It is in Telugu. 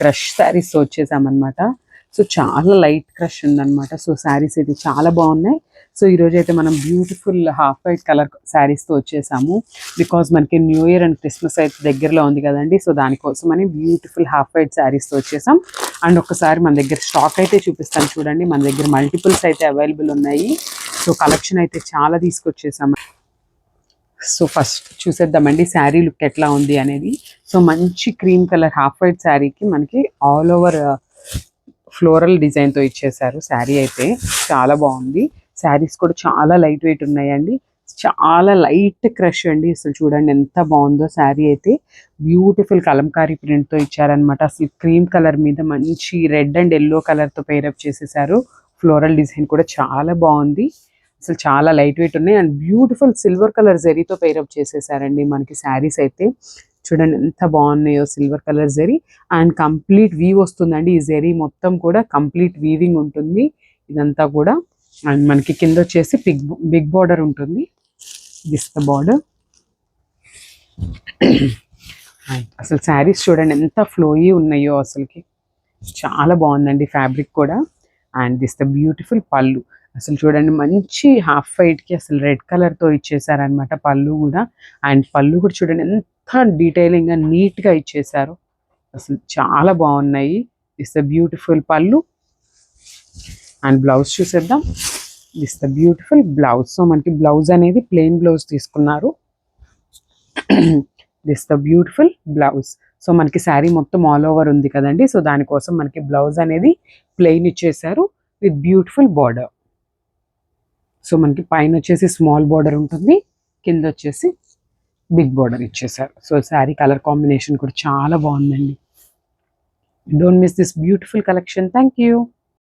క్రష్ శారీస్ వచ్చేసామన్నమాట. సో చాలా లైట్ క్రష్ ఉందన్నమాట. సో శారీస్ అయితే చాలా బాగున్నాయి. సో ఈరోజు అయితే మనం బ్యూటిఫుల్ హాఫ్ వైట్ కలర్ శారీస్తో వచ్చేసాము. బికాజ్ మనకి న్యూ ఇయర్ అండ్ క్రిస్మస్ అయితే దగ్గరలో ఉంది కదండి. సో దానికోసమని బ్యూటిఫుల్ హాఫ్ వైట్ శారీస్తో వచ్చేసాం. అండ్ ఒకసారి మన దగ్గర స్టాక్ అయితే చూపిస్తాను చూడండి. మన దగ్గర మల్టిపుల్స్ అయితే అవైలబుల్ ఉన్నాయి. సో కలెక్షన్ అయితే చాలా తీసుకొచ్చేసాము. సో ఫస్ట్ చూసేద్దామండి శారీ లుక్ ఎట్లా ఉంది అనేది. సో మంచి క్రీమ్ కలర్ హాఫ్ వైట్ శారీకి మనకి ఆల్ ఓవర్ ఫ్లోరల్ డిజైన్తో ఇచ్చేసారు. శారీ అయితే చాలా బాగుంది. శారీస్ కూడా చాలా లైట్ వెయిట్ ఉన్నాయండి. చాలా లైట్ క్రష్ అండి. అసలు చూడండి ఎంత బాగుందో శారీ అయితే. బ్యూటిఫుల్ కలంకారీ ప్రింట్తో ఇచ్చారనమాట. అసలు క్రీమ్ కలర్ మీద మంచి రెడ్ అండ్ ఎల్లో కలర్తో పేరప్ చేసేసారు. ఫ్లోరల్ డిజైన్ కూడా చాలా బాగుంది. అసలు చాలా లైట్ వెయిట్ ఉన్నాయి. అండ్ బ్యూటిఫుల్ సిల్వర్ కలర్ జరీతో పేరప్ చేసేసారండి మనకి శారీస్ అయితే. చూడండి ఎంత బాగున్నాయో silver colour zari. And complete weave వస్తుందండి. ఈ జరీ మొత్తం కూడా కంప్లీట్ వీవింగ్ ఉంటుంది ఇదంతా కూడా. అండ్ మనకి కింద వచ్చేసి బిగ్ బార్డర్ ఉంటుంది. This the border. అసలు శారీస్ చూడండి ఎంత ఫ్లోయీ ఉన్నాయో అసలుకి. చాలా బాగుందండి ఫ్యాబ్రిక్ కూడా. అండ్ దిస్ ద బ్యూటిఫుల్ పళ్ళు. అసలు చూడండి మంచి హాఫ్ వైట్కి అసలు రెడ్ కలర్తో ఇచ్చేసారనమాట పళ్ళు కూడా. అండ్ పళ్ళు కూడా చూడండి ఎంత డీటెయిలింగ్గా నీట్గా ఇచ్చేసారు. అసలు చాలా బాగున్నాయి. దిస్ ద బ్యూటిఫుల్ పళ్ళు. అండ్ బ్లౌజ్ చూసేద్దాం. This the beautiful blouse. So మనకి బ్లౌజ్ అనేది ప్లెయిన్ బ్లౌజ్ తీసుకున్నారు. This the beautiful blouse. So మనకి శారీ మొత్తం ఆల్ ఓవర్ ఉంది కదండి. సో దానికోసం మనకి బ్లౌజ్ అనేది ప్లెయిన్ ఇచ్చేసారు విత్ బ్యూటిఫుల్ బార్డర్. సో మనకి పైన వచ్చేసి స్మాల్ బార్డర్ ఉంటుంది, కింద వచ్చేసి బిగ్ బార్డర్ ఇచ్చేసారు. సో శారీ కలర్ కాంబినేషన్ కూడా చాలా బాగుందండి. Don't miss this beautiful collection. Thank you.